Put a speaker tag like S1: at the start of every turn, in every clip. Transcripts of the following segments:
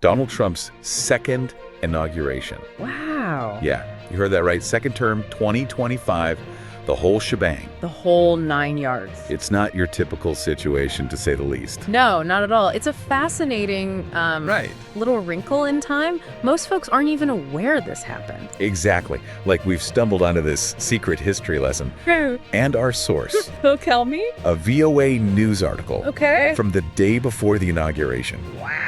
S1: Donald Trump's second inauguration.
S2: Wow.
S1: Yeah, you heard that right. Second term, 2025, the whole shebang.
S2: The whole 9 yards.
S1: It's not your typical situation, to say the least.
S2: No, not at all. It's a fascinating little wrinkle in time. Most folks aren't even aware this happened.
S1: Exactly. Like we've stumbled onto this secret history lesson. And our source,
S2: Tell me.
S1: a VOA news article
S2: Okay.
S1: from the day before the inauguration.
S2: Wow.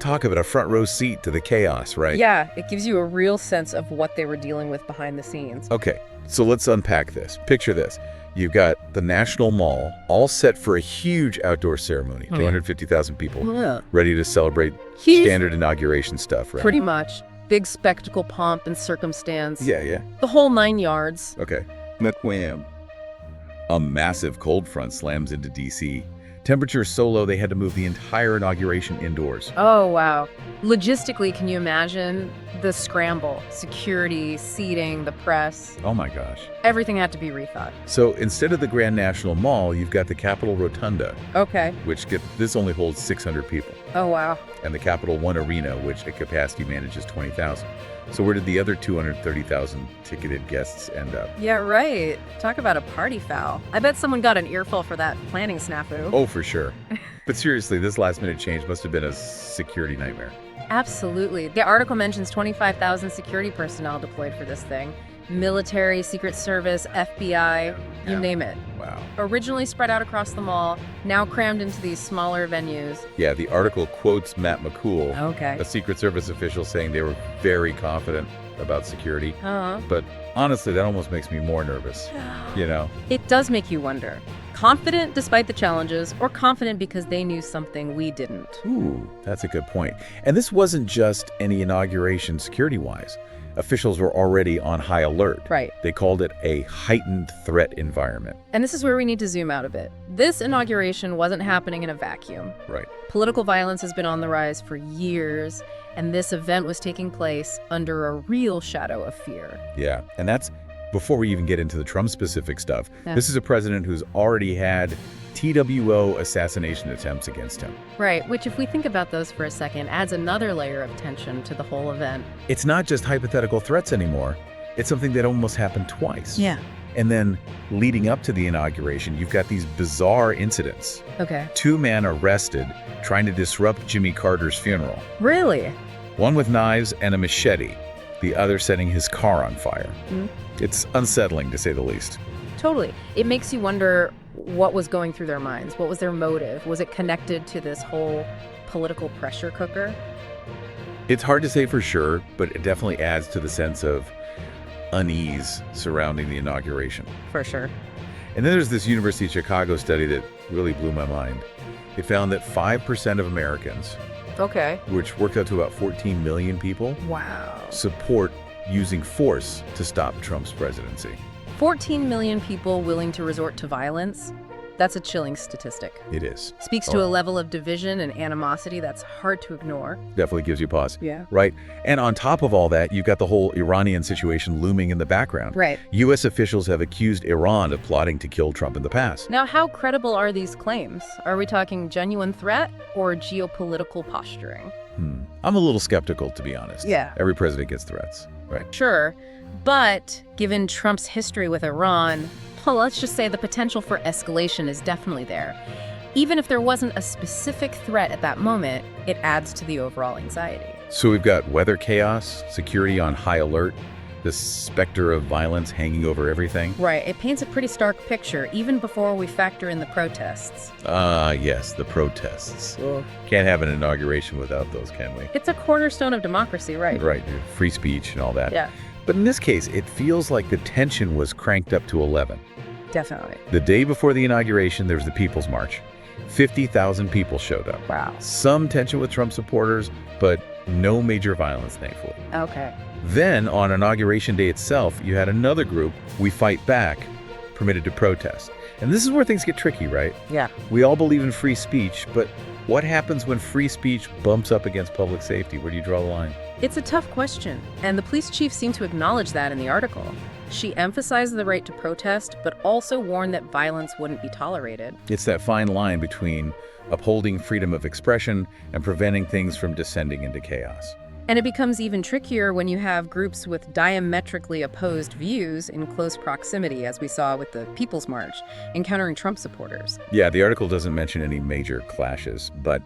S1: Talk about a front row seat to the chaos, right?
S2: Yeah, it gives you a real sense of what they were dealing with behind the scenes.
S1: Okay, so let's unpack this. Picture this. You've got the National Mall all set for a huge outdoor ceremony. 250,000 people ready to celebrate standard inauguration stuff, right?
S2: Pretty much. Big spectacle, pomp, and circumstance.
S1: Yeah.
S2: The whole 9 yards.
S1: Okay. Wham. A massive cold front slams into D.C. Temperatures so low they had to move the entire inauguration indoors.
S2: Oh, wow. Logistically, can you imagine the scramble? Security, seating, the press.
S1: Oh my gosh.
S2: Everything had to be rethought.
S1: So instead of the Grand National Mall, you've got the Capitol Rotunda,
S2: Okay.
S1: this only holds 600 people.
S2: Oh, wow.
S1: And the Capital One Arena, which at capacity manages 20,000. So where did the other 230,000 ticketed guests end up?
S2: Yeah, right. Talk about a party foul. I bet someone got an earful for that planning snafu.
S1: Oh, for sure. But seriously, this last-minute change must have been a security nightmare.
S2: Absolutely. The article mentions 25,000 security personnel deployed for this thing. Military, Secret Service, FBI, you name it.
S1: Wow.
S2: Originally spread out across the mall, now crammed into these smaller venues.
S1: Yeah, the article quotes Matt McCool,
S2: Okay.
S1: a Secret Service official, saying they were very confident about security.
S2: Uh-huh.
S1: But honestly, that almost makes me more nervous, you know?
S2: It does make you wonder. Confident despite the challenges, or confident because they knew something we didn't?
S1: Ooh, that's a good point. And this wasn't just any inauguration security-wise. Officials were already on high alert.
S2: Right.
S1: They called it a heightened threat environment.
S2: And this is where we need to zoom out a bit. This inauguration wasn't happening in a vacuum.
S1: Right.
S2: Political violence has been on the rise for years, and this event was taking place under a real shadow of fear.
S1: Yeah, and that's before we even get into the Trump-specific stuff.
S2: Yeah.
S1: This is a president who's already had TWO assassination attempts against him.
S2: Right, which if we think about those for a second, adds another layer of tension to the whole event.
S1: It's not just hypothetical threats anymore. It's something that almost happened twice.
S2: Yeah.
S1: And then leading up to the inauguration, you've got these bizarre incidents.
S2: Okay.
S1: 2 men arrested trying to disrupt Jimmy Carter's funeral.
S2: Really?
S1: One with knives and a machete, the other setting his car on fire. It's unsettling, to say the least.
S2: Totally. It makes you wonder what was going through their minds. What was their motive? Was it connected to this whole political pressure cooker?
S1: It's hard to say for sure, but it definitely adds to the sense of unease surrounding the inauguration.
S2: For sure.
S1: And then there's this University of Chicago study that really blew my mind. It found that 5% of Americans,
S2: Okay.
S1: which worked out to about 14 million people,
S2: Wow.
S1: support using force to stop Trump's presidency.
S2: 14 million people willing to resort to violence? That's a chilling statistic.
S1: It is.
S2: Speaks to a level of division and animosity that's hard to ignore.
S1: Definitely gives you pause.
S2: Yeah.
S1: Right? And on top of all that, you've got the whole Iranian situation looming in the background.
S2: Right.
S1: U.S. officials have accused Iran of plotting to kill Trump in the past.
S2: Now, how credible are these claims? Are we talking genuine threat or geopolitical posturing?
S1: I'm a little skeptical, to be honest.
S2: Yeah.
S1: Every president gets threats, right?
S2: Sure, but given Trump's history with Iran, well, let's just say the potential for escalation is definitely there. Even if there wasn't a specific threat at that moment, it adds to the overall anxiety.
S1: So we've got weather chaos, security on high alert, the specter of violence hanging over everything.
S2: Right, it paints a pretty stark picture, even before we factor in the protests.
S1: Ah, yes, the protests. Can't have an inauguration without those, can we?
S2: It's a cornerstone of democracy, right?
S1: Right, free speech and all that.
S2: Yeah,
S1: But in this case, it feels like the tension was cranked up to 11.
S2: definitely.
S1: The day before the inauguration, there was the People's March. 50,000 people showed up.
S2: Wow.
S1: Some tension with Trump supporters, but no major violence, thankfully.
S2: Okay.
S1: Then, on Inauguration Day itself, you had another group, We Fight Back, permitted to protest. And this is where things get tricky, right?
S2: Yeah.
S1: We all believe in free speech, but what happens when free speech bumps up against public safety? Where do you draw the line?
S2: It's a tough question, and the police chief seemed to acknowledge that in the article. She emphasized the right to protest, but also warned that violence wouldn't be tolerated.
S1: It's that fine line between upholding freedom of expression and preventing things from descending into chaos.
S2: And it becomes even trickier when you have groups with diametrically opposed views in close proximity, as we saw with the People's March, encountering Trump supporters.
S1: Yeah, the article doesn't mention any major clashes, but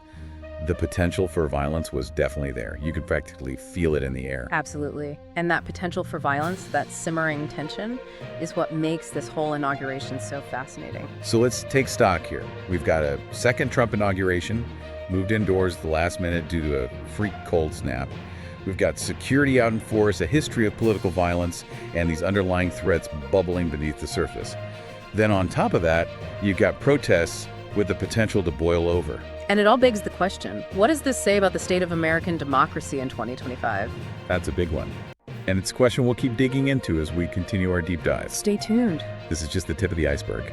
S1: the potential for violence was definitely there. You could practically feel it in the air.
S2: Absolutely. And that potential for violence, that simmering tension, is what makes this whole inauguration so fascinating.
S1: So let's take stock here. We've got a second Trump inauguration, moved indoors at the last minute due to a freak cold snap. We've got security out in force, a history of political violence, and these underlying threats bubbling beneath the surface. Then on top of that, you've got protests with the potential to boil over.
S2: And it all begs the question, what does this say about the state of American democracy in 2025?
S1: That's a big one. And it's a question we'll keep digging into as we continue our deep dive.
S2: Stay tuned.
S1: This is just the tip of the iceberg.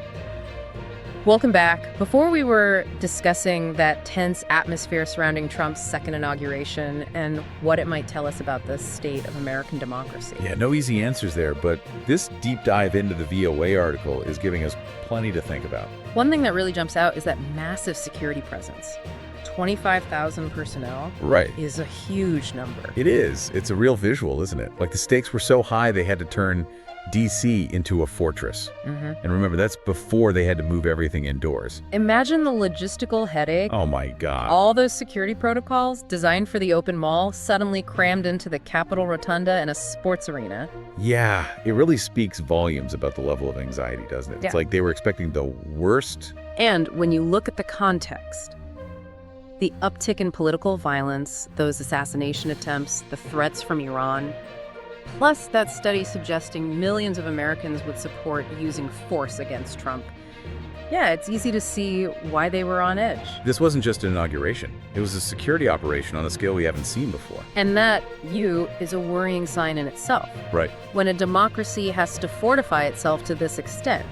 S2: Welcome back. Before we were discussing that tense atmosphere surrounding Trump's second inauguration and what it might tell us about the state of American democracy.
S1: Yeah, no easy answers there, but this deep dive into the VOA article is giving us plenty to think about.
S2: One thing that really jumps out is that massive security presence. 25,000 personnel
S1: Right.
S2: is a huge number.
S1: It is. It's a real visual, isn't it? Like the stakes were so high they had to turn D.C. into a fortress. And remember, that's before they had to move everything indoors.
S2: Imagine the logistical headache.
S1: Oh my God.
S2: All those security protocols designed for the open mall suddenly crammed into the Capitol Rotunda and a sports arena.
S1: Yeah, it really speaks volumes about the level of anxiety, doesn't it?
S2: Yeah.
S1: It's like they were expecting the worst.
S2: And when you look at the context, the uptick in political violence, those assassination attempts, the threats from Iran, plus that study suggesting millions of Americans would support using force against Trump. Yeah, it's easy to see why they were on edge.
S1: This wasn't just an inauguration. It was a security operation on a scale we haven't seen before.
S2: And that, is a worrying sign in itself.
S1: Right.
S2: When a democracy has to fortify itself to this extent,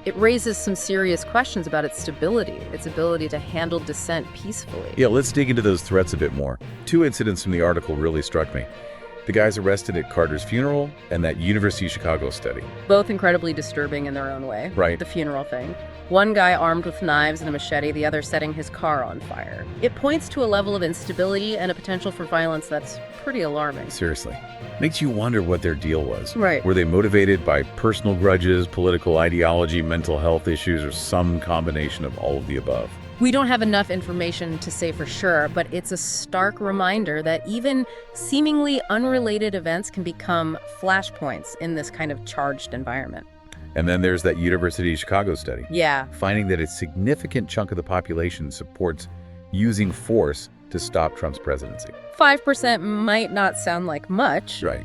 S2: it raises some serious questions about its stability, its ability to handle dissent peacefully.
S1: Yeah, let's dig into those threats a bit more. Two incidents from the article really struck me. The guys arrested at Carter's funeral and that University of Chicago study.
S2: Both incredibly disturbing in their own way.
S1: Right.
S2: The funeral thing. One guy armed with knives and a machete, the other setting his car on fire. It points to a level of instability and a potential for violence that's pretty alarming.
S1: Seriously. Makes you wonder what their deal was.
S2: Right.
S1: Were they motivated by personal grudges, political ideology, mental health issues, or some combination of all of the above?
S2: We don't have enough information to say for sure, but it's a stark reminder that even seemingly unrelated events can become flashpoints in this kind of charged environment.
S1: And then there's that University of Chicago study.
S2: Yeah.
S1: Finding that a significant chunk of the population supports using force to stop Trump's presidency.
S2: 5% might not sound like much.
S1: Right.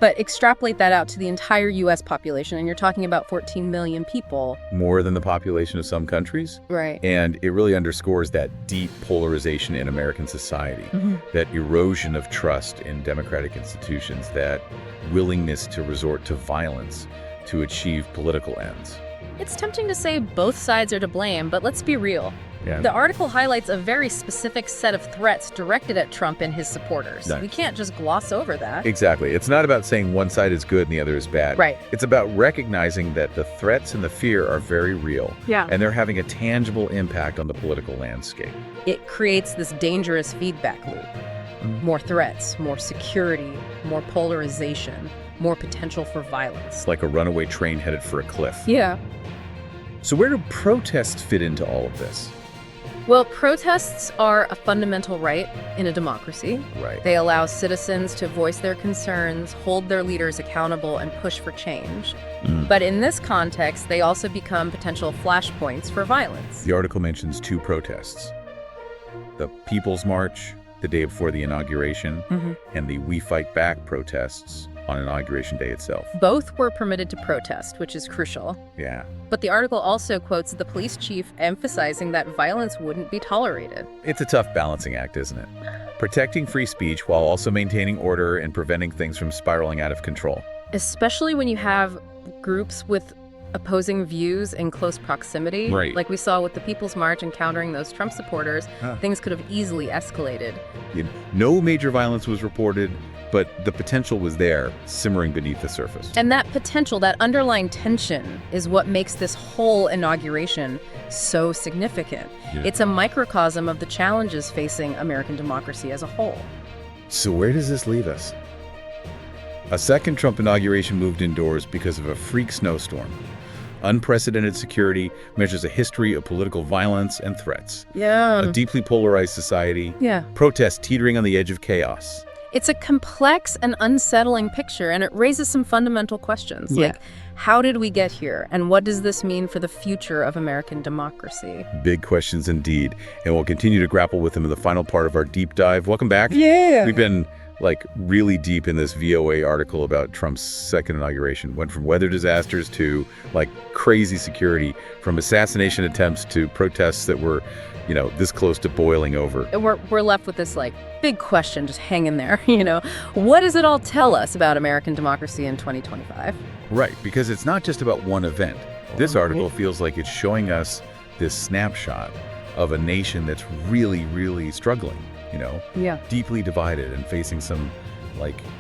S2: But extrapolate that out to the entire U.S. population, and you're talking about 14 million people.
S1: More than the population of some countries.
S2: Right.
S1: And it really underscores that deep polarization in American society, that erosion of trust in democratic institutions, that willingness to resort to violence to achieve political ends.
S2: It's tempting to say both sides are to blame, but let's be real.
S1: Yeah.
S2: The article highlights a very specific set of threats directed at Trump and his supporters.
S1: Nice.
S2: We can't just gloss over that.
S1: Exactly. It's not about saying one side is good and the other is bad.
S2: Right.
S1: It's about recognizing that the threats and the fear are very real.
S2: Yeah.
S1: And they're having a tangible impact on the political landscape.
S2: It creates this dangerous feedback loop. More threats, more security, more polarization, more potential for violence.
S1: It's like a runaway train headed for a cliff.
S2: Yeah.
S1: So where do protests fit into all of this?
S2: Well, protests are a fundamental right in a democracy.
S1: Right.
S2: They allow citizens to voice their concerns, hold their leaders accountable, and push for change. But in this context, they also become potential flashpoints for violence.
S1: The article mentions two protests. The People's March, the day before the inauguration, and the We Fight Back protests on Inauguration Day itself.
S2: Both were permitted to protest, which is crucial.
S1: Yeah.
S2: But the article also quotes the police chief emphasizing that violence wouldn't be tolerated.
S1: It's a tough balancing act, isn't it? Protecting free speech while also maintaining order and preventing things from spiraling out of control.
S2: Especially when you have groups with opposing views in close proximity.
S1: Right.
S2: Like we saw with the People's March encountering those Trump supporters, things could have easily escalated.
S1: No major violence was reported, but the potential was there, simmering beneath the surface.
S2: And that potential, that underlying tension, is what makes this whole inauguration so significant.
S1: Yeah.
S2: It's a microcosm of the challenges facing American democracy as a whole.
S1: So where does this leave us? A second Trump inauguration moved indoors because of a freak snowstorm. Unprecedented security measures a history of political violence and threats.
S2: Yeah.
S1: A deeply polarized society.
S2: Yeah.
S1: Protests teetering on the edge of chaos.
S2: It's a complex and unsettling picture, and it raises some fundamental questions.
S1: Yeah.
S2: Like, how did we get here? And what does this mean for the future of American democracy?
S1: Big questions indeed. And we'll continue to grapple with them in the final part of our deep dive. Welcome back.
S2: Yeah.
S1: We've been really deep in this VOA article about Trump's second inauguration. Went from weather disasters to crazy security, from assassination attempts to protests that were, this close to boiling over.
S2: And we're left with this big question just hanging there, What does it all tell us about American democracy in 2025?
S1: Right, because it's not just about one event. This article feels like it's showing us this snapshot of a nation that's really, really struggling,
S2: Yeah.
S1: deeply divided and facing some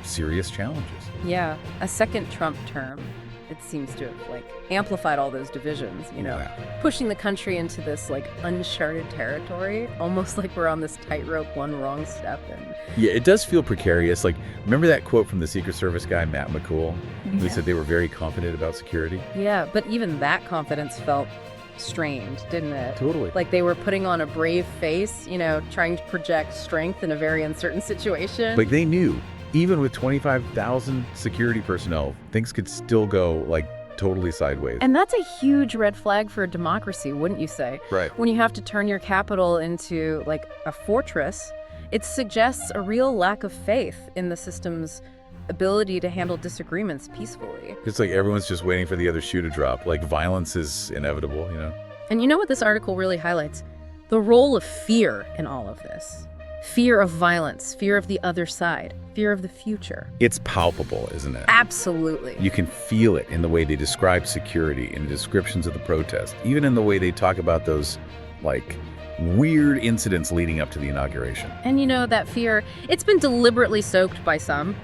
S1: serious challenges.
S2: Yeah. A second Trump term, it seems to have amplified all those divisions,
S1: Yeah.
S2: pushing the country into this uncharted territory, almost like we're on this tightrope, one wrong step. And
S1: Yeah, it does feel precarious. Remember that quote from the Secret Service guy, Matt McCool, who said they were very confident about security?
S2: yeah, but even that confidence felt strained, didn't it?
S1: Totally.
S2: Like they were putting on a brave face, trying to project strength in a very uncertain situation.
S1: They knew, even with 25,000 security personnel, things could still go totally sideways.
S2: And that's a huge red flag for a democracy, wouldn't you say?
S1: Right.
S2: When you have to turn your capital into a fortress, it suggests a real lack of faith in the system's ability to handle disagreements peacefully.
S1: It's everyone's just waiting for the other shoe to drop. Violence is inevitable,
S2: And you know what this article really highlights? The role of fear in all of this. Fear of violence, fear of the other side, fear of the future.
S1: It's palpable, isn't it?
S2: Absolutely.
S1: You can feel it in the way they describe security, in the descriptions of the protest, even in the way they talk about those, weird incidents leading up to the inauguration.
S2: And that fear, it's been deliberately soaked by some.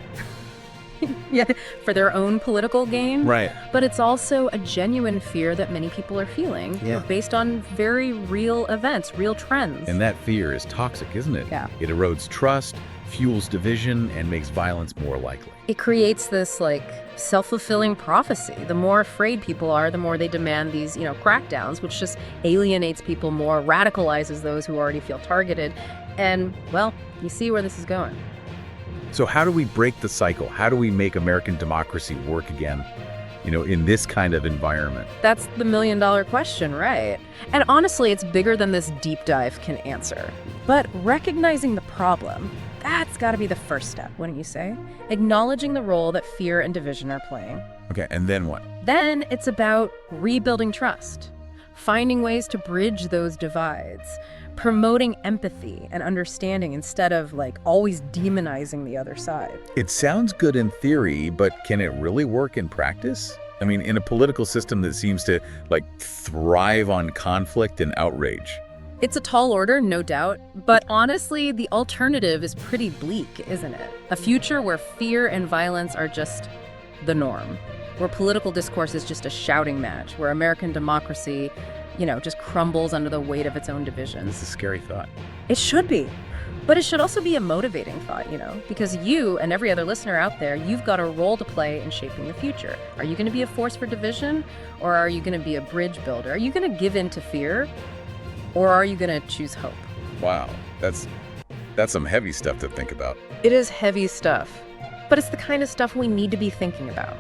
S2: Yeah, for their own political gain.
S1: Right.
S2: But it's also a genuine fear that many people are feeling based on very real events, real trends.
S1: And that fear is toxic, isn't it?
S2: Yeah.
S1: It erodes trust, fuels division, and makes violence more likely.
S2: It creates this self-fulfilling prophecy. The more afraid people are, the more they demand these, crackdowns, which just alienates people more, radicalizes those who already feel targeted. And, well, you see where this is going.
S1: So how do we break the cycle? How do we make American democracy work again, in this kind of environment?
S2: That's the million-dollar question, right? And honestly, it's bigger than this deep dive can answer. But recognizing the problem, that's got to be the first step, wouldn't you say? Acknowledging the role that fear and division are playing.
S1: Okay, and then what?
S2: Then it's about rebuilding trust, finding ways to bridge those divides, promoting empathy and understanding instead of always demonizing the other side.
S1: It sounds good in theory, but can it really work in practice? I mean, in a political system that seems to thrive on conflict and outrage.
S2: It's a tall order, no doubt, but honestly, the alternative is pretty bleak, isn't it? A future where fear and violence are just the norm, where political discourse is just a shouting match, where American democracy just crumbles under the weight of its own divisions.
S1: It's a scary thought.
S2: It should be. But it should also be a motivating thought, because you and every other listener out there, you've got a role to play in shaping the future. Are you going to be a force for division, or are you going to be a bridge builder? Are you going to give in to fear, or are you going to choose hope?
S1: Wow, that's some heavy stuff to think about.
S2: It is heavy stuff, but it's the kind of stuff we need to be thinking about.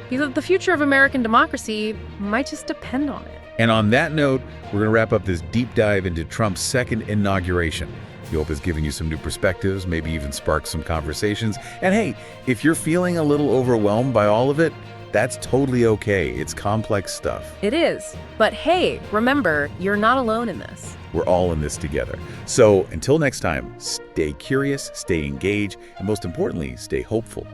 S2: Because the future of American democracy might just depend on it.
S1: And on that note, we're going to wrap up this deep dive into Trump's second inauguration. We hope it's given you some new perspectives, maybe even sparked some conversations. And hey, if you're feeling a little overwhelmed by all of it, that's totally okay. It's complex stuff.
S2: It is. But hey, remember, you're not alone in this.
S1: We're all in this together. So until next time, stay curious, stay engaged, and most importantly, stay hopeful.